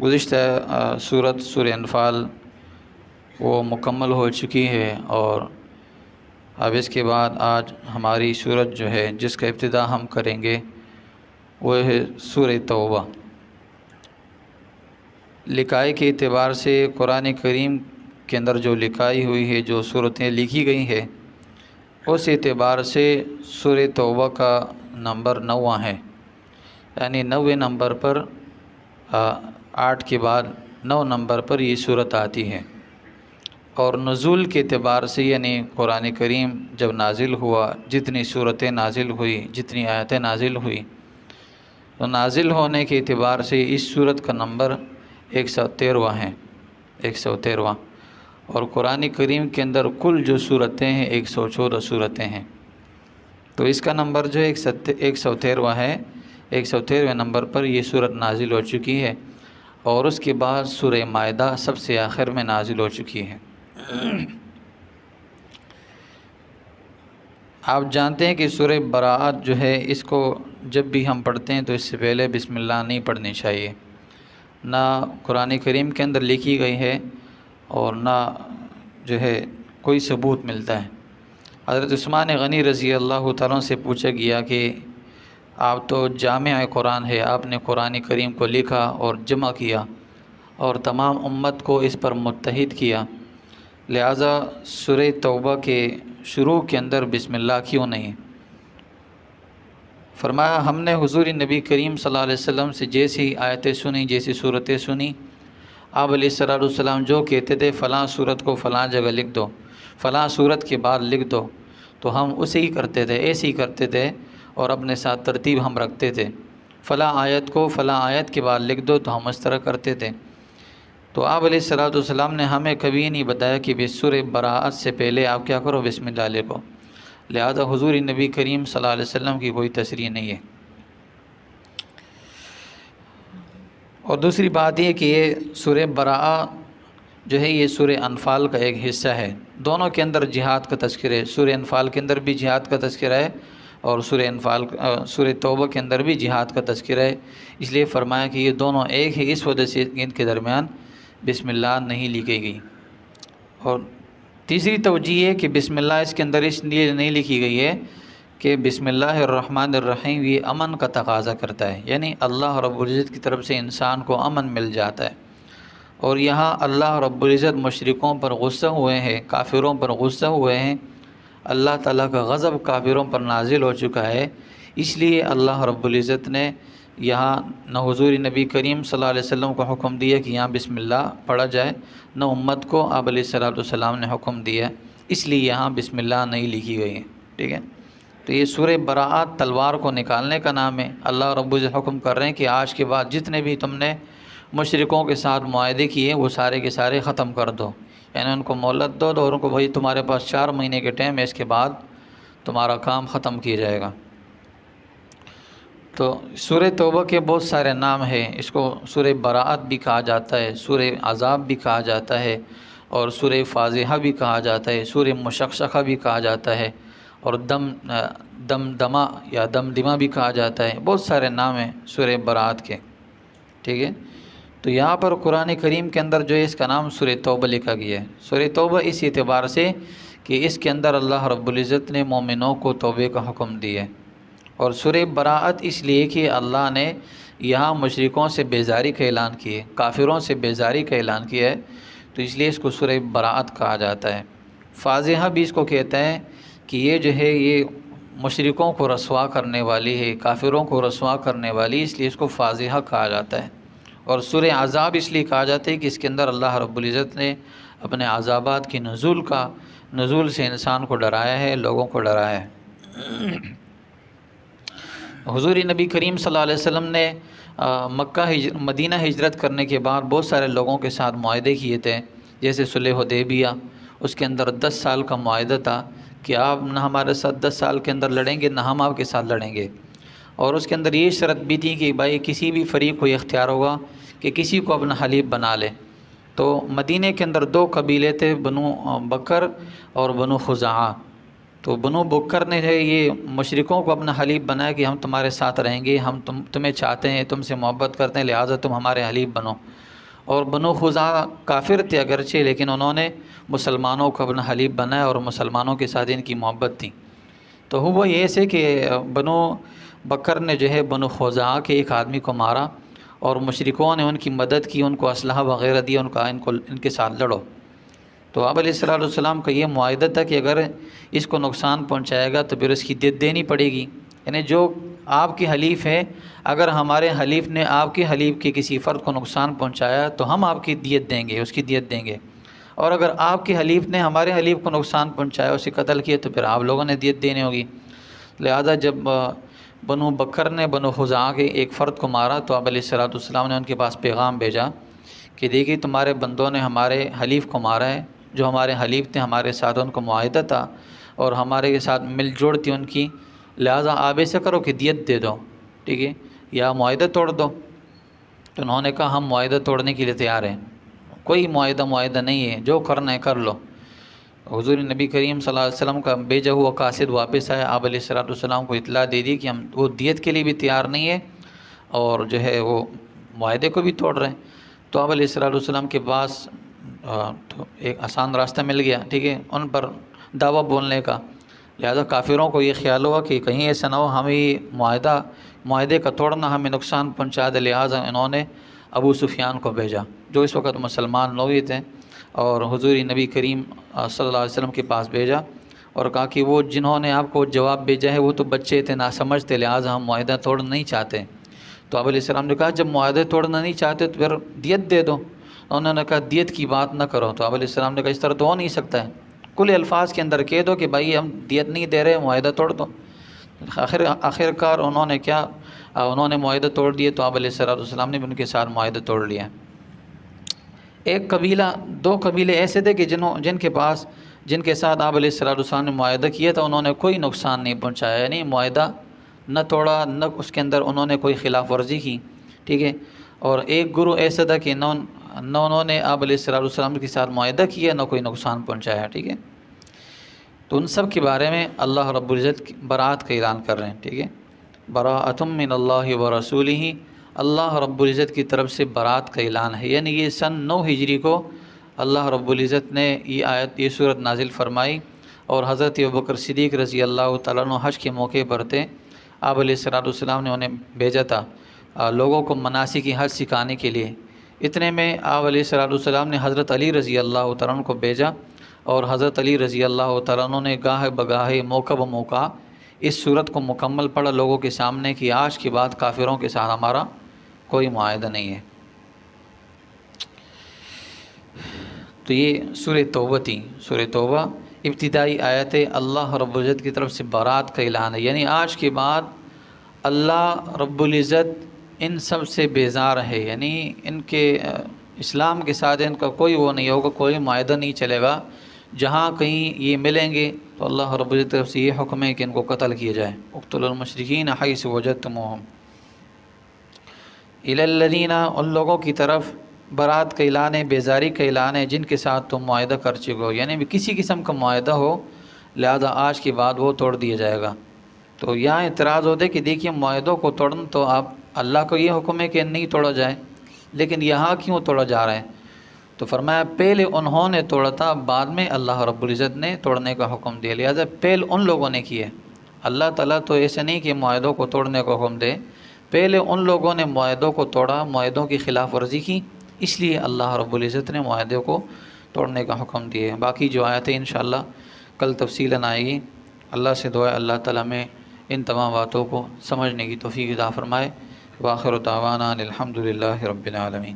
گزشتہ صورت سورہ انفال وہ مکمل ہو چکی ہے، اور اب اس کے بعد آج ہماری صورت جو ہے جس کا ابتدا ہم کریں گے وہ ہے سورہ توبہ۔ لکھائی کے اعتبار سے قرآن کریم کے اندر جو لکھائی ہوئی ہے، جو صورتیں لکھی گئی ہیں، اس اعتبار سے سورہ توبہ کا نمبر 9واں ہے، یعنی 9ویں نمبر پر 8 کے بعد 9 نمبر پر یہ صورت آتی ہے۔ اور نزول کے اعتبار سے یعنی قرآن کریم جب نازل ہوا، جتنی صورتیں نازل ہوئی، جتنی آیتیں نازل ہوئی، تو نازل ہونے کے اعتبار سے اس صورت کا نمبر 113واں ہے، 113واں۔ اور قرآن کریم کے اندر کل جو صورتیں ہیں 114 صورتیں ہیں، تو اس کا نمبر جو ہے 113واں ہے۔ 113ویں نمبر پر یہ صورت نازل ہو چکی ہے، اور اس کے بعد سورہ مائدہ سب سے آخر میں نازل ہو چکی ہے۔ آپ جانتے ہیں کہ سورہ براءت جو ہے، اس کو جب بھی ہم پڑھتے ہیں تو اس سے پہلے بسم اللہ نہیں پڑھنی چاہیے، نہ قرآن کریم کے اندر لکھی گئی ہے اور نہ جو ہے کوئی ثبوت ملتا ہے۔ حضرت عثمان غنی رضی اللہ تعالیٰ سے پوچھا گیا کہ آپ تو جامع قرآن ہے، آپ نے قرآن کریم کو لکھا اور جمع کیا اور تمام امت کو اس پر متحد کیا، لہٰذا سورہ توبہ کے شروع کے اندر بسم اللہ کیوں نہیں؟ فرمایا ہم نے حضور نبی کریم صلی اللہ علیہ وسلم سے جیسی آیتیں سنی، جیسی صورتیں سنی، آپ علیہ السلام جو کہتے تھے فلاں صورت کو فلاں جگہ لکھ دو، فلاں صورت کے بعد لکھ دو، تو ہم اسے ہی کرتے تھے، ایسے ہی کرتے تھے، اور اپنے ساتھ ترتیب ہم رکھتے تھے، فلاں آیت کو فلاں آیت کے بعد لکھ دو، تو ہم اس طرح کرتے تھے۔ تو آپ علیہ السلام نے ہمیں کبھی نہیں بتایا کہ سورہ براءت سے پہلے آپ کیا کرو، بسم اللہ لکھو، لہذا حضور نبی کریم صلی اللہ علیہ وسلم کی کوئی تصریح نہیں ہے۔ اور دوسری بات یہ کہ یہ سورہ براءت جو ہے یہ سورہ انفال کا ایک حصہ ہے، دونوں کے اندر جہاد کا تذکرہ ہے، سورہ انفال کے اندر بھی جہاد کا تذکرہ ہے اور سورہ توبہ کے اندر بھی جہاد کا تذکرہ ہے، اس لیے فرمایا کہ یہ دونوں ایک ہے، اس وجہ سے ان کے درمیان بسم اللہ نہیں لکھی گئی۔ اور تیسری توجہ ہے کہ بسم اللہ اس کے اندر اس لیے نہیں لکھی گئی ہے کہ بسم اللہ الرحمن الرحیم یہ امن کا تقاضا کرتا ہے، یعنی اللہ رب العزت کی طرف سے انسان کو امن مل جاتا ہے، اور یہاں اللہ رب العزت مشرکوں پر غصہ ہوئے ہیں، کافروں پر غصہ ہوئے ہیں، اللہ تعالیٰ کا غضب کافروں پر نازل ہو چکا ہے، اس لیے اللہ رب العزت نے یہاں نہ حضور نبی کریم صلی اللہ علیہ وسلم کو حکم دیا کہ یہاں بسم اللہ پڑھا جائے، نہ امت کو آپ علیہ السلام نے حکم دیا، اس لیے یہاں بسم اللہ نہیں لکھی گئی ہے، ٹھیک ہے۔ تو یہ سورہ براءت تلوار کو نکالنے کا نام ہے۔ اللہ رب العزت حکم کر رہے ہیں کہ آج کے بعد جتنے بھی تم نے مشرکوں کے ساتھ معاہدے کیے وہ سارے کے سارے ختم کر دو، یعنی ان کو مہلت دو اور ان کو بھائی تمہارے پاس 4 مہینے کے ٹائم ہے، اس کے بعد تمہارا کام ختم کیا جائے گا۔ تو سورہ توبہ کے بہت سارے نام ہیں، اس کو سورہ براءت بھی کہا جاتا ہے، سورہ عذاب بھی کہا جاتا ہے، اور سورہ فاضحہ بھی کہا جاتا ہے، سورہ مشقشقہ بھی کہا جاتا ہے، اور دمدمہ یا دمدمہ بھی کہا جاتا ہے، بہت سارے نام ہیں سورہ براءت کے، ٹھیک ہے۔ تو یہاں پر قرآن کریم کے اندر جو ہے اس کا نام سورہ توبہ لکھا گیا ہے۔ سورہ توبہ اس اعتبار سے کہ اس کے اندر اللہ رب العزت نے مومنوں کو توبے کا حکم دیا ہے، اور سورہ براءت اس لیے کہ اللہ نے یہاں مشرکوں سے بیزاری کا اعلان کیا ہے، کافروں سے بیزاری کا اعلان کیا ہے، تو اس لیے اس کو سورہ براءت کہا جاتا ہے۔ فاضحہ بھی اس کو کہتا ہے کہ یہ جو ہے یہ مشرکوں کو رسوا کرنے والی ہے، کافروں کو رسوا کرنے والی، اس لیے اس کو فاضحہ کہا جاتا ہے۔ اور سورہ عذاب اس لیے کہا جاتا ہے کہ اس کے اندر اللہ رب العزت نے اپنے عذابات کی نزول سے انسان کو ڈرایا ہے، لوگوں کو ڈرایا ہے۔ حضور نبی کریم صلی اللہ علیہ وسلم نے مدینہ ہجرت کرنے کے بعد بہت سارے لوگوں کے ساتھ معاہدے کیے تھے، جیسے صلح حدیبیہ، اس کے اندر 10 سال کا معاہدہ تھا کہ آپ نہ ہمارے ساتھ 10 سال کے اندر لڑیں گے، نہ ہم آپ کے ساتھ لڑیں گے، اور اس کے اندر یہ شرط بھی تھی کہ بھائی کسی بھی فریق کو یہ اختیار ہوگا کہ کسی کو اپنا حلیف بنا لے۔ تو مدینہ کے اندر 2 قبیلے تھے، بنو بکر اور بنو خزاعہ۔ تو بنو بکر نے یہ مشرکوں کو اپنا حلیف بنایا کہ ہم تمہارے ساتھ رہیں گے، ہم تمہیں چاہتے ہیں، تم سے محبت کرتے ہیں، لہٰذا تم ہمارے حلیف بنو۔ اور بنو خزاعہ کافر تھے اگرچہ، لیکن انہوں نے مسلمانوں کو اپنا حلیف بنایا اور مسلمانوں کے ساتھ ان کی محبت تھی۔ تو ہوا یہ سے کہ بنو بکر نے جو ہے بنو خزاعہ کے ایک آدمی کو مارا، اور مشرکوں نے ان کی مدد کی، ان کو اسلحہ وغیرہ دیا، ان کے ساتھ لڑو۔ تو آپ علیہ السلام کا یہ معاہدہ تھا کہ اگر اس کو نقصان پہنچائے گا تو پھر اس کی دیت دینی پڑے گی، یعنی جو آپ کی حلیف ہے، اگر ہمارے حلیف نے آپ کے حلیف کے کسی فرد کو نقصان پہنچایا تو ہم آپ کی دیت دیں گے، اس کی دیت دیں گے، اور اگر آپ کے حلیف نے ہمارے حلیف کو نقصان پہنچایا، اسے قتل کیا، تو پھر آپ لوگوں نے دیت دینی ہوگی۔ لہذا جب بنو بکر نے بنو خزاعہ کے ایک فرد کو مارا تو آپ علیہ السلام نے ان کے پاس پیغام بھیجا کہ دیکھیے تمہارے بندوں نے ہمارے حلیف کو مارا ہے، جو ہمارے حلیف تھے، ہمارے ساتھ ان کو معاہدہ تھا اور ہمارے کے ساتھ مل جوڑ تھی ان کی، لہٰذا آپ ایسا کرو کہ دیت دے دو، ٹھیک ہے، یا معاہدہ توڑ دو۔ تو انہوں نے کہا ہم معاہدہ توڑنے کے لیے تیار ہیں، کوئی معاہدہ نہیں ہے، جو کرنا ہے کر لو۔ حضور نبی کریم صلی اللہ علیہ وسلم کا بھیجا ہوا قاصد واپس آیا، آپ علیہ السلام کو اطلاع دے دی کہ ہم وہ دیت کے لیے بھی تیار نہیں ہے اور جو ہے وہ معاہدے کو بھی توڑ رہے ہیں۔ تو آپ علیہ السلام کے پاس تو ایک آسان راستہ مل گیا، ٹھیک ہے، ان پر دعویٰ بولنے کا۔ لہذا کافروں کو یہ خیال ہوا کہ کہیں ایسا نہ ہو ہمیں معاہدے کا توڑنا ہمیں نقصان پہنچا دے، لہٰذا انہوں نے ابو سفیان کو بھیجا جو اس وقت مسلمان نوعی تھے، اور حضور نبی کریم صلی اللہ علیہ وسلم کے پاس بھیجا اور کہا کہ وہ جنہوں نے آپ کو جواب بھیجا ہے وہ تو بچے تھے، ناسمجھ تھے، لہٰذا ہم معاہدہ توڑنا نہیں چاہتے۔ تو آپ علیہ السلام نے کہا جب معاہدہ توڑنا نہیں چاہتے تو پھر دیت دے دو۔ انہوں نے کہا دیت کی بات نہ کرو۔ تو آپ علیہ السلام نے کہا اس طرح تو ہو نہیں سکتا ہے، کل الفاظ کے اندر کہہ دو کہ بھائی ہم دیت نہیں دے رہے، معاہدہ توڑ دو۔ آخر کار انہوں نے معاہدہ توڑ دیے، تو آپ علیہ السلام نے بھی ان کے ساتھ معاہدہ توڑ لیا۔ دو قبیلے ایسے تھے کہ جن کے ساتھ آپ علیہ السلام نے معاہدہ کیا تھا، انہوں نے کوئی نقصان نہیں پہنچایا، یعنی معاہدہ نہ توڑا، نہ اس کے اندر انہوں نے کوئی خلاف ورزی کی، ٹھیک ہے۔ اور ایک گروہ ایسا تھا کہ نہ انہوں نے آپ علیہ السلام کے ساتھ معاہدہ کیا، نہ کوئی نقصان پہنچایا، ٹھیک ہے۔ تو ان سب کے بارے میں اللہ رب العزت برات کا اعلان کر رہے ہیں، ٹھیک ہے، براءۃ من اللہ ورسولہ، اللہ رب العزت کی طرف سے برات کا اعلان ہے، یعنی یہ سن 9 ہجری کو اللہ رب العزت نے یہ صورت نازل فرمائی، اور حضرت ابوبکر صدیق رضی اللہ تعالیٰ عنہ حج کے موقع پر تھے، آپ علیہ السلام نے انہیں بھیجا تھا لوگوں کو مناسک حج سکھانے کے لیے۔ اتنے میں آپ علیہ السلام نے حضرت علی رضی اللہ تعالیٰ عنہ کو بھیجا، اور حضرت علی رضی اللہ تعالیٰ عنہ نے گاہے بگاہے موقع بموقع اس صورت کو مکمل پڑھا لوگوں کے سامنے کہ آج کے بعد کافروں کے ساتھ ہمارا کوئی معاہدہ نہیں ہے۔ تو یہ سورہ توبہ تھی۔ سورہ توبہ ابتدائی آیت اللہ رب العزت کی طرف سے برات کا اعلان ہے، یعنی آج کے بعد اللہ رب العزت ان سب سے بیزار ہے، یعنی ان کے اسلام کے ساتھ ان کا کوئی وہ نہیں ہوگا، کوئی معاہدہ نہیں چلے گا۔ جہاں کہیں یہ ملیں گے تو اللہ رب العزت کی طرف سے یہ حکم ہے کہ ان کو قتل کیا جائے، اقتلوا المشرکین حیث وجدتموہم۔ الی الذین، ان لوگوں کی طرف برات کا اعلان ہے، بیزاری کا اعلان ہے جن کے ساتھ تم معاہدہ کر چکے ہو، یعنی کسی قسم کا معاہدہ ہو، لہذا آج کے بعد وہ توڑ دیا جائے گا۔ تو یہاں اعتراض ہوتا ہے کہ دیکھیے معاہدوں کو توڑنا تو آپ اللہ کو یہ حکم ہے کہ نہیں توڑا جائے، لیکن یہاں کیوں توڑا جا رہا ہے؟ تو فرمایا پہلے انہوں نے توڑا تھا، بعد میں اللہ رب العزت نے توڑنے کا حکم دیا، لہذا پہلے ان لوگوں نے کیا۔ اللہ تعالیٰ تو ایسے نہیں کہ معاہدوں کو توڑنے کا حکم دے، پہلے ان لوگوں نے معاہدوں کو توڑا، معاہدوں کی خلاف ورزی کی، اس لیے اللہ رب العزت نے معاہدوں کو توڑنے کا حکم دیا۔ باقی جو آیتیں انشاءاللہ کل تفصیلاً آئے گی۔ اللہ سے دعا ہے اللہ تعالیٰ میں ان تمام باتوں کو سمجھنے کی توفیق عطا فرمائے۔ وآخر دعوانا الحمد للہ رب العالمین۔